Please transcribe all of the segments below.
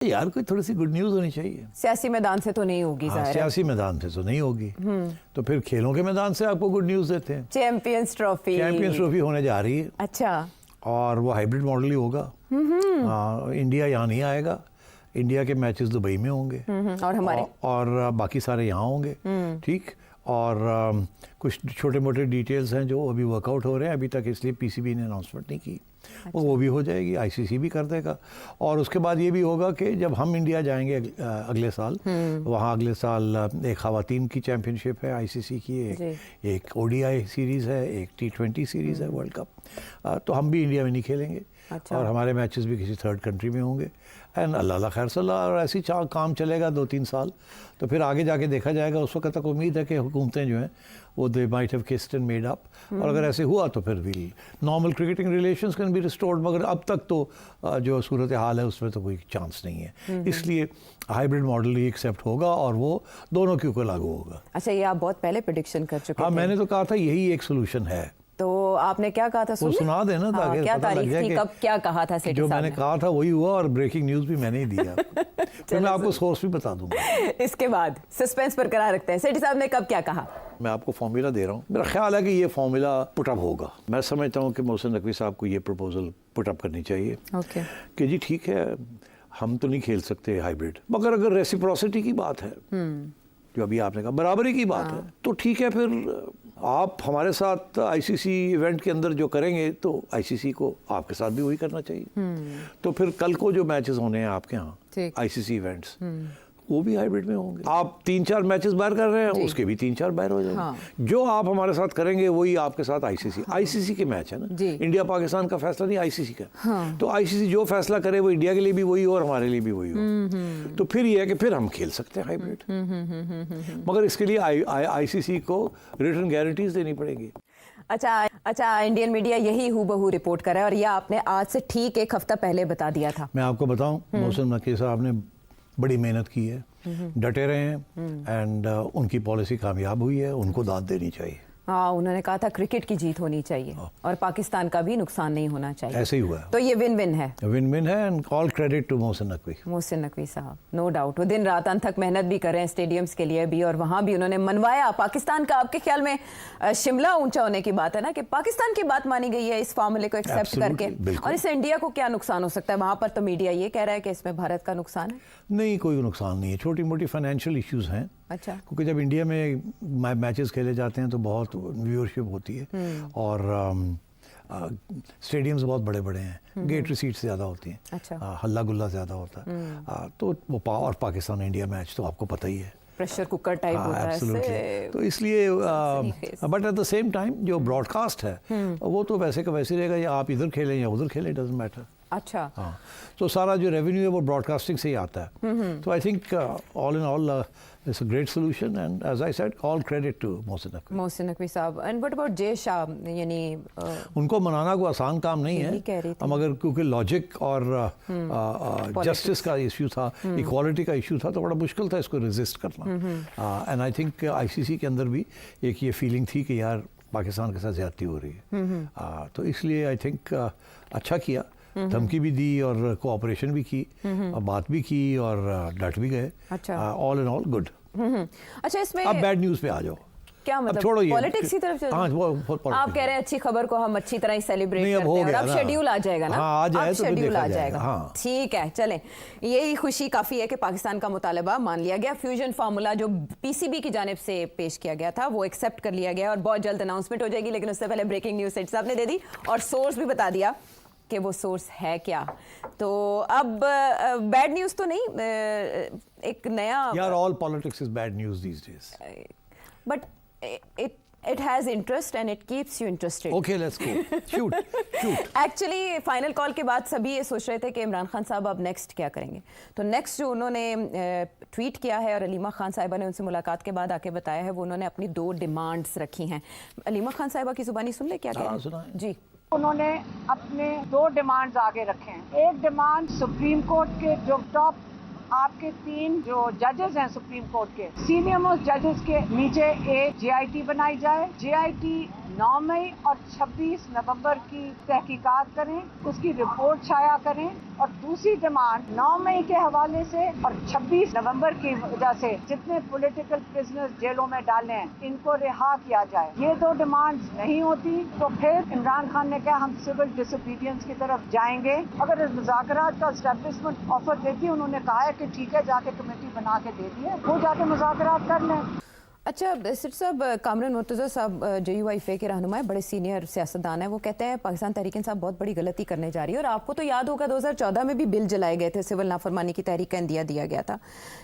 यार कोई थोड़ी सी गुड न्यूज़ होनी चाहिए। सियासी मैदान से तो नहीं होगी, हाँ, जाहिर है। सियासी मैदान से तो नहीं होगी, तो फिर खेलों के मैदान से आपको गुड न्यूज़ देते हैं। चैंपियंस ट्रॉफी होने जा रही है। अच्छा। और वो हाइब्रिड मॉडल ही होगा। इंडिया यहाँ नहीं आएगा, इंडिया के मैचेस दुबई में होंगे और हमारे और बाकी सारे यहाँ होंगे। ठीक। और कुछ छोटे मोटे डिटेल्स हैं जो अभी वर्कआउट हो रहे हैं अभी तक, इसलिए पीसीबी ने अनाउंसमेंट नहीं की। अच्छा। वो भी हो जाएगी, आईसीसी भी कर देगा। और उसके बाद ये भी होगा कि जब हम इंडिया जाएंगे अगले साल, वहाँ अगले साल एक ख़वातीन की चैम्पियनशिप है आईसीसी की, एक ओडीआई सीरीज़ है, एक T20 सीरीज़ है वर्ल्ड कप। तो हम भी इंडिया में नहीं खेलेंगे। अच्छा। और हमारे मैचेस भी किसी थर्ड कंट्री में होंगे। एंड अल्लाह खैर सल्ला, और ऐसी काम चलेगा 2-3 साल, तो फिर आगे जाके देखा जाएगा। उस वक्त तक उम्मीद है कि हुकूमतें जो हैं वो they might have kissed and made up, और अगर ऐसे हुआ तो फिर भी normal cricketing relations can be restored. मगर अब तक तो जो सूरत हाल है उसमें तो कोई चांस नहीं है। इसलिए हाइब्रिड मॉडल ही एक्सेप्ट होगा और वो दोनों के ऊपर लागू होगा। अच्छा, ये आप बहुत पहले प्रेडिक्शन कर चुके थे। हाँ, मैंने तो कहा था यही एक सोल्यूशन है। तो आपने क्या कहा था? वो सुना देना ताकि क्या पता लग जाए कि कब क्या कहा था। जो मैंने कहा था वही हुआ, और ब्रेकिंग न्यूज़ भी मैंने ही दिया। फिर मैं आपको सोर्स भी बता दूंगा। इसके बाद सस्पेंस बरकरार रखते हैं। सेठी साहब ने कब क्या कहा? मैं आपको फॉर्मूला दे रहा हूँ। मेरा ख्याल है कि ये फॉर्मूला पुटअप होगा। मैं समझता हूँ कि मोहसिन नकवी साहब को ये प्रपोजल पुटअप करनी चाहिए। ओके। कि जी ठीक है, हम तो नहीं खेल सकते हाइब्रिड, मगर अगर रेसिप्रोसिटी की बात है, जो अभी आपने कहा बराबरी की बात है, तो ठीक है, फिर आप हमारे साथ आईसीसी इवेंट के अंदर जो करेंगे तो आईसीसी को आपके साथ भी वही करना चाहिए। तो फिर कल को जो मैचेस होने हैं आपके यहाँ आईसीसी इवेंट्स, वो भी हाइब्रिड में होंगे। आप 3-4 मैचेस बाहर कर रहे हैं, उसके भी 3-4 बाहर हो जाएंगे। हाँ। जो आप हमारे साथ करेंगे वही आपके साथ आईसीसी। हाँ। आईसीसी के मैच है ना, इंडिया पाकिस्तान का फैसला नहीं, आईसीसी का। हाँ। तो आईसीसी जो फैसला करे वो इंडिया के लिए भी वही हो और हमारे लिए भी वही हो। तो फिर ये है कि फिर हम खेल सकते हैं हाइब्रिड, मगर इसके लिए आईसीसी को रिटर्न गारंटीज देनी पड़ेगी। अच्छा, इंडियन मीडिया यही हूबहू रिपोर्ट कर रहा है, और यह आपने आज से ठीक 1 हफ्ता पहले बता दिया था। मैं आपको बताऊं, मोहसिन नकवी साहब ने बड़ी मेहनत की है, डटे रहे हैं, एंड उनकी पॉलिसी कामयाब हुई है, उनको दाद देनी चाहिए। हाँ, उन्होंने कहा था क्रिकेट की जीत होनी चाहिए और पाकिस्तान का भी नुकसान नहीं होना चाहिए। ऐसे ही हुआ है। तो ये विन विन है। विन विन है, and all credit to Mohsin Naqvi साहब। नो डाउट, वो दिन रात अंत तक मेहनत भी कर रहे हैं स्टेडियम्स के लिए भी, और वहां भी उन्होंने मनवाया पाकिस्तान का। आपके ख्याल में शिमला ऊंचा होने की बात है ना, कि पाकिस्तान की बात मानी गई है इस फार्मूले को एक्सेप्ट करके, और इससे इंडिया को क्या नुकसान हो सकता है? वहां पर तो मीडिया ये कह रहा है कि इसमें भारत का नुकसान है। नहीं, कोई नुकसान नहीं है, छोटी मोटी फाइनेंशियल इश्यूज हैं। अच्छा। क्योंकि जब इंडिया में मैचेस खेले जाते हैं तो बहुत व्यूअरशिप होती है, और स्टेडियम्स बहुत बड़े बड़े हैं, गेट रिसीट्स ज़्यादा होती हैं। अच्छा। हल्ला गुल्ला ज़्यादा होता है। तो वो और पाकिस्तान इंडिया मैच तो आपको पता ही है, प्रेशर कुकर टाइप होता है। तो इसलिए but at the same time जो ब्रॉडकास्ट है वो तो वैसे का वैसे रहेगा, या आप इधर खेलें या उधर खेलें, डजंट मैटर। अच्छा। हाँ, तो सारा जो रेवेन्यू है वो ब्रॉडकास्टिंग से ही आता है। तो I think all in all it's a great solution, and as I said all credit to Mohsin Naqvi साहब। And what about Jay Shah? यानी उनको मनाना कोई आसान काम नहीं है, मगर क्योंकि लॉजिक और जस्टिस का इशू था, इक्वालिटी का इशू था, तो बड़ा मुश्किल था इसको रेजिस्ट करना। एंड आई थिंक आईसीसी के अंदर भी एक ये फीलिंग थी कि यार पाकिस्तान के साथ ज्यादती हो रही है। तो इसलिए आई थिंक अच्छा किया, धमकी भी दी और कोऑपरेशन भी की, और बात भी की, और डट भी गए। All in all good. अच्छा, इसमें अब बैड न्यूज़ पे आ जाओ। क्या मतलब? छोड़ो ये पॉलिटिक्स की तरफ चलो। हाँ, आप कह रहे हैं अच्छी खबर को हम अच्छी तरह सेलिब्रेट करते हैं, और अब शेड्यूल आ जाएगा ना। हाँ, आ जाए तो शेड्यूल आ जाएगा। हाँ। ठीक है, चलें, यही खुशी काफी है कि पाकिस्तान का मुतालबा मान लिया गया। फ्यूजन फार्मूला जो पीसीबी की जानिब से पेश किया गया था वो एक्सेप्ट कर लिया गया, और बहुत जल्द अनाउंसमेंट हो जाएगी। लेकिन उससे पहले ब्रेकिंग न्यूज सेठ साहब ने दे दी, और सोर्स भी बता दिया कि वो सोर्स है क्या। तो अब बैड न्यूज तो नहीं, एक नया, यार all politics is bad news these days, but it has interest and it keeps you interested. Okay, let's go. Shoot. Actually, final call के बाद सभी ये सोच रहे थे कि इमरान खान साहब अब नेक्स्ट क्या करेंगे। तो नेक्स्ट जो उन्होंने ट्वीट किया है, और अलीमा खान साहिबा ने उनसे मुलाकात के बाद आके बताया है, वो उन्होंने अपनी 2 डिमांड्स रखी हैं। अलीमा खान साहिबा की जुबानी सुन ले क्या कह रहे हैं जी। उन्होंने अपने 2 डिमांड्स आगे रखे हैं। एक डिमांड सुप्रीम कोर्ट के जो टॉप आपके 3 जो जजेस हैं सुप्रीम कोर्ट के, सीनियर मोस्ट जजेस के नीचे एक JIT बनाई जाए। JIT 9 मई और 26 नवंबर की तहकीकात करें, उसकी रिपोर्ट छाया करें। और दूसरी डिमांड 9 मई के हवाले से और 26 नवंबर की वजह से जितने पॉलिटिकल प्रिजनर्स जेलों में डाले हैं, इनको रिहा किया जाए। ये 2 डिमांड्स नहीं होती तो फिर इमरान खान ने कहा हम सिविल डिसोबीडियंस की तरफ जाएंगे। अगर इस मुज़ाकरात का एस्टेब्लिशमेंट ऑफर देती, उन्होंने कहा है कि ठीक है, जाके कमेटी बना के दे दी है, वो जाके मुज़ाकरात कर लें। अच्छा सिर साहब, कामरान मुर्तज़ा साहब JUIFA के रहनुमा बड़े सीनियर सियासतदान हैं, वो कहते हैं पाकिस्तान तहरीक इंसाफ बहुत बड़ी गलती करने जा रही है। और आपको तो याद होगा 2014 में भी बिल जलाए गए थे, सिविल नाफरमानी की तहरीक का इंदिया दिया गया था।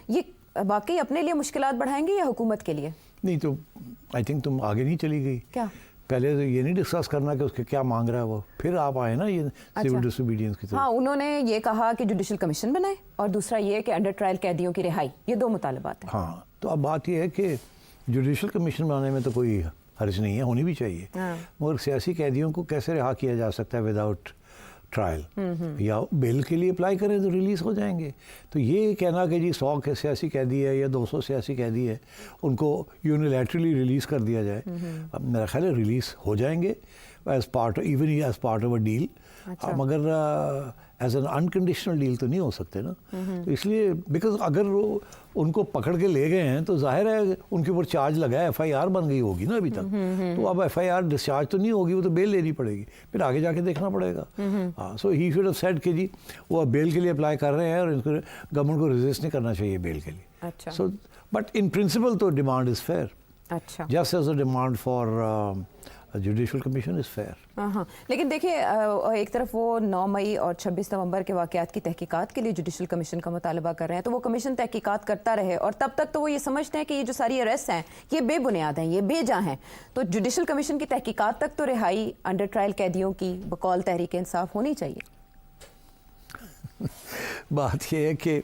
ये वाकई अपने लिए मुश्किलात बढ़ाएंगे या हुकूमत के लिए? नहीं तो आई थिंक तुम आगे नहीं चली गई। क्या? पहले तो ये नहीं डिस्कस करना कि उसके क्या मांग रहा है वो, फिर आप आए ना ये सिविल डिसोबीडियंस की तरफ। हाँ, उन्होंने ये कहा कि जुडिशल कमीशन बनाए और दूसरा ये कि अंडर ट्रायल कैदियों की रिहाई, ये 2 मुतालबात हैं। हाँ, तो अब बात ये है कि जुडिशल कमीशन बनाने में तो कोई हर्ज नहीं है, होनी भी चाहिए। मगर सियासी कैदियों को कैसे रिहा किया जा सकता है विदाउट ट्रायल? या बेल के लिए अप्लाई करें तो रिलीज़ हो जाएंगे। तो ये कहना कि जी 100 के सियासी कैदी है या 200 सियासी कैदी है, उनको यूनिलैटरली रिलीज़ कर दिया जाए, अब मेरा ख्याल है रिलीज़ हो जाएंगे as part, even as part of a deal. मगर एज एन अनकंडीशनल डील तो नहीं हो सकते ना। तो इसलिए बिकॉज अगर वो उनको पकड़ के ले गए हैं तो जाहिर है उनके ऊपर चार्ज लगा है, FIR बन गई होगी ना अभी तक। तो अब FIR डिस्चार्ज तो नहीं होगी, वो तो बेल लेनी पड़ेगी, फिर आगे जाके देखना पड़ेगा। हाँ, सो ही शुड हैव सेड कि जी वो अब बेल के लिए अप्लाई कर रहे हैं और इनको गवर्नमेंट को रेजिस्ट नहीं करना चाहिए बेल के लिए। अच्छा। सो बट इन प्रिंसिपल तो डिमांड इज़ फेयर। अच्छा, just as a demand for judicial commission is fair. हाँ, लेकिन देखिए एक तरफ वो 9 मई और 26 नवंबर के वाक़यात की तहकीकात के लिए जुडिशल कमीशन का मुतालबा कर रहे हैं, तो वो कमीशन तहकीकात करता रहे और तब तक तो वो ये समझते हैं कि ये जो सारी अरेस्ट हैं ये बेबुनियाद हैं, ये बेजा हैं। तो जुडिशल कमीशन की तहकीकात तक तो रिहाई अंडर ट्रायल कैदियों की बकौल तहरीक इंसाफ होनी चाहिए। बात यह है कि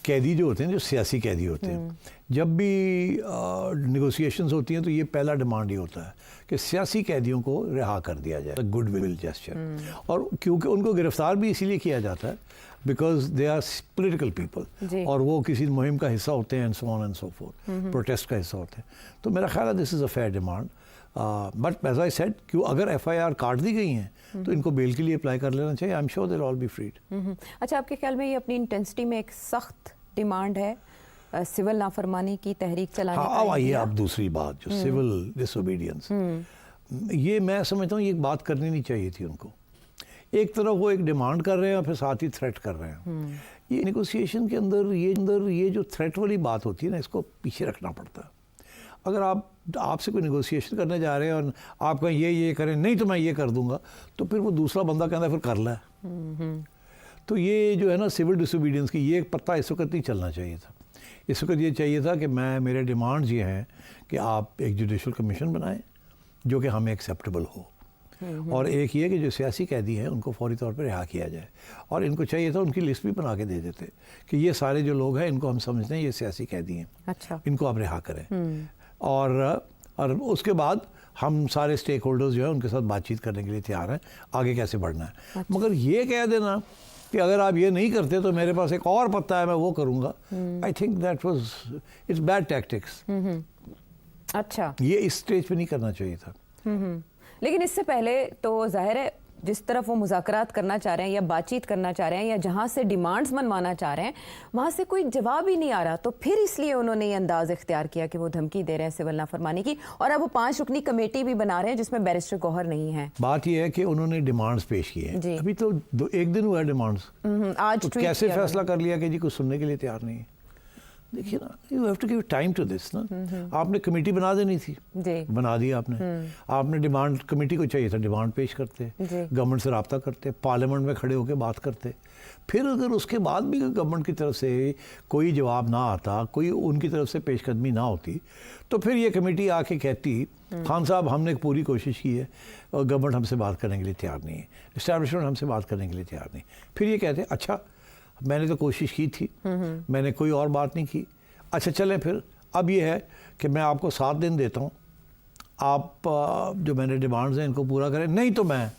कैदी जो होते हैं, जो सियासी कैदी होते हैं, जब भी नेगोशिएशंस होती हैं तो ये पहला डिमांड ये होता है कि सियासी कैदियों को रिहा कर दिया जाए, गुड विल जेस्चर। और क्योंकि उनको गिरफ्तार भी इसीलिए किया जाता है because they are political people और वो किसी मुहिम का हिस्सा होते हैं and so on and so forth, protest का हिस्सा होते हैं। तो मेरा ख्याल है this is a fair demand. But as I said कि अगर FIR काट दी गई हैं तो इनको बेल के लिए अप्लाई कर लेना चाहिए। I am sure they will all be freed. अच्छा, आपके ख्याल में ये अपनी इंटेंसिटी में एक सख्त डिमांड है सिविल नाफरमानी की तहरीक चलाने का? हाँ, आइए अब दूसरी बात जो सिविल डिसोबीडियंस, ये मैं समझता हूँ ये बात करनी नहीं चाहिए थी उनको। एक तरफ वो एक डिमांड कर रहे हैं और फिर साथ ही थ्रेट कर रहे हैं। ये नेगोशिएशन के अंदर ये जो थ्रेट वाली बात होती है ना, इसको पीछे रखना पड़ता है। अगर आपसे कोई नेगोशिएशन करने जा रहे हैं और आप कहें ये करें, नहीं तो मैं ये कर दूंगा, तो फिर वो दूसरा बंदा कहता है फिर कर ले। तो ये जो है ना सिविल डिसोबीडियंस की, ये पत्ता इस वक्त नहीं चलना चाहिए था। इस वक्त ये चाहिए था कि मेरे डिमांड्स ये हैं कि आप एक जुडिशल कमीशन बनाएं जो कि हमें एक्सेप्टेबल हो, और एक ये कि जो सियासी कैदी हैं उनको फौरी तौर पर रिहा किया जाए। और इनको चाहिए था उनकी लिस्ट भी बना के दे देते कि ये सारे जो लोग हैं इनको हम समझते हैं ये सियासी कैदी हैं, अच्छा, इनको आप रिहा करें। और उसके बाद हम सारे स्टेक होल्डर्स जो है उनके साथ बातचीत करने के लिए तैयार हैं, आगे कैसे बढ़ना है। अच्छा। मगर ये कह देना कि अगर आप ये नहीं करते तो मेरे पास एक और पत्ता है, मैं वो करूँगा, I think that was it's bad tactics. अच्छा, ये इस स्टेज पे नहीं करना चाहिए था। लेकिन इससे पहले तो जाहिर है जिस तरफ वो मुज़ाकरात करना चाह रहे हैं या बातचीत करना चाह रहे हैं या जहाँ से डिमांड्स मनवाना चाह रहे हैं वहाँ से कोई जवाब ही नहीं आ रहा, तो फिर इसलिए उन्होंने ये अंदाज इख्तियार किया कि वो धमकी दे रहे हैं सिविल नाफरमानी की। और अब वो 5 रुकनी कमेटी भी बना रहे हैं जिसमें बैरिस्टर गौहर नहीं है। बात यह है कि उन्होंने डिमांड्स पेश की हैं, अभी तो एक दिन हुआ है डिमांड्स, आज तो कैसे फैसला कर लिया कि जी कुछ सुनने के लिए तैयार नहीं है। देखिए ना, you have to give time to this ना। आपने कमेटी बना देनी थी, बना दी आपने। आपने डिमांड, कमेटी को चाहिए था डिमांड पेश करते, गवर्नमेंट से रब्ता करते, पार्लियामेंट में खड़े होकर बात करते। फिर अगर उसके बाद भी गवर्नमेंट की तरफ से कोई जवाब ना आता, कोई उनकी तरफ से पेशकदमी ना होती, तो फिर ये कमेटी आके कहती खान साहब हमने पूरी कोशिश की है और गवर्नमेंट हमसे बात करने के लिए तैयार नहीं है, इस्टेब्लिशमेंट हमसे बात करने के लिए तैयार नहीं। फिर ये कहते अच्छा मैंने तो कोशिश की थी, मैंने कोई और बात नहीं की, अच्छा चलें फिर अब ये है कि मैं आपको 7 दिन देता हूँ, आप जो मैंने डिमांड्स हैं इनको पूरा करें, नहीं तो मैं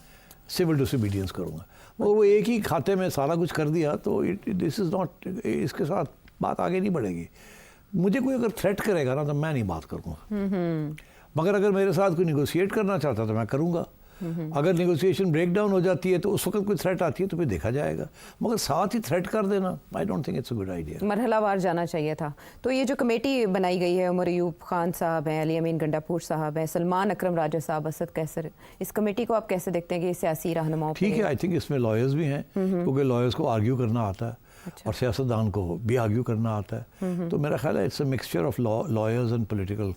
सिविल डिसोबीडियंस करूँगा। और वो एक ही खाते में सारा कुछ कर दिया, तो दिस इज़ नॉट, इसके साथ बात आगे नहीं बढ़ेगी। मुझे कोई अगर थ्रेट करेगा ना तो मैं नहीं बात करूँगा, मगर अगर मेरे साथ कोई निगोशिएट करना चाहता तो मैं करूँगा। अगर नेगोशिएशन ब्रेक डाउन हो जाती है तो उस वक्त कोई थ्रेट आती है तो फिर देखा जाएगा, मगर साथ ही थ्रेट कर देना I don't think it's a good idea. मरहलावार जाना चाहिए था। तो ये जो कमेटी बनाई गई है, उमर अयूब खान साहब हैं, अली अमीन गंडापुर साहब हैं, सलमान अकरम राजा साहब, असद कैसर, इस कमेटी को आप कैसे देखते हैं कि सियासी रहनुमाओं ठीक है, आई थिंक इसमें लॉयर्स भी हैं, क्योंकि लॉयर्स को आर्ग्यू करना आता है और सियासतदान को भी आर्ग्यू करना आता है, तो मेरा ख्याल है it's a mixture of lawyers and political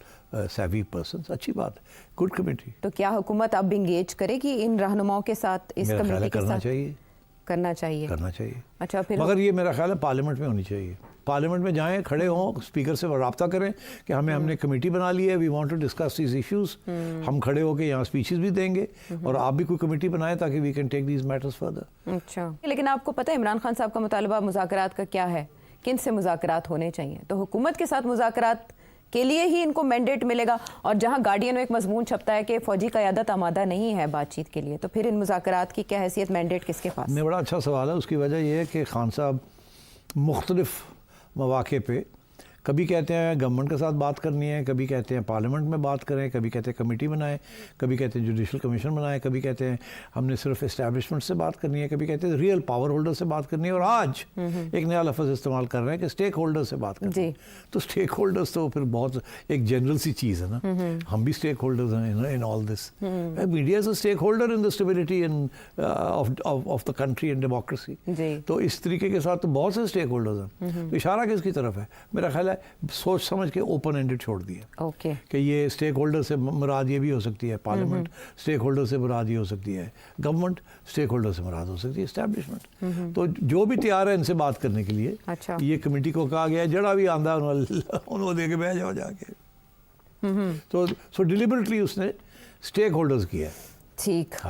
savvy persons। अच्छी बात है, गुड कमेटी। तो क्या हुकूमत अब इंगेज करेगी इन रहनुमाओं के साथ, इस मेरा ख्याल है कमेटी के करना साथ? चाहिए, करना चाहिए। करना चाहिए। अच्छा, फिर मगर ये मेरा ख्याल है पार्लियामेंट में होनी चाहिए। पार्लियामेंट में जाएं, खड़े हों, स्पीकर से रब्ता करें कि हमने कमेटी बना ली है, we want to discuss these issues. हम खड़े होकर यहाँ स्पीचेस भी देंगे और आप भी कोई कमेटी बनाएं ताकि we can take these matters further. अच्छा, लेकिन आपको पता है इमरान खान साहब का मुतालबा मुज़ाकरात का क्या है, किन से मुज़ाकरात होने चाहिए? तो हुकूमत के साथ मुज़ाकरात के लिए ही इनको मैंडेट मिलेगा, और जहां गार्डियन में एक मजमून छपता है कि फौजी क़यादत आमादा नहीं है बातचीत के लिए, तो फिर इन मुज़ाकरात की क्या हैसियत, मैंडेट किसके पास? नहीं, बड़ा अच्छा सवाल है। उसकी वजह यह है कि खान साहब मुख्तलिफ मौक़े पे कभी कहते हैं गवर्नमेंट के साथ बात करनी है, कभी कहते हैं पार्लियामेंट में बात करें, कभी कहते हैं कमेटी बनाएं, कभी कहते हैं जुडिशल कमीशन बनाएं, कभी कहते हैं हमने सिर्फ इस्टेब्लिशमेंट से बात करनी है, कभी कहते हैं रियल पावर होल्डर से बात करनी है, और आज एक नया लफ्ज़ इस्तेमाल कर रहे हैं कि स्टेक होल्डर से बात करनी है। तो स्टेक होल्डर्स तो फिर बहुत एक जनरल सी चीज़ है ना, हम भी स्टेक होल्डर्स हैं in all this. Media is a stakeholder in the stability of the country and democracy. तो इस तरीके के साथ तो बहुत से स्टेक होल्डर्स हैं। तो इशारा किसकी तरफ है? मेरा ख्याल है सोच समझ के ओपन एंडेड छोड़ दिया। ओके, कि ये स्टेक होल्डर से मुराद ये भी हो सकती है पार्लियामेंट, स्टेक होल्डर से मुराद ये हो सकती है गवर्नमेंट, स्टेक होल्डर से मुराद हो सकती है एस्टैब्लिशमेंट। तो जो भी तैयार है इनसे बात करने के लिए, अच्छा, ये कमेटी को कहा गया है जड़ा भी आंदा उन्होंने दे के बह जाओ जाके। तो सो डिलिबरेटली उसने स्टेक होल्डर्स किया। ठीक। हाँ।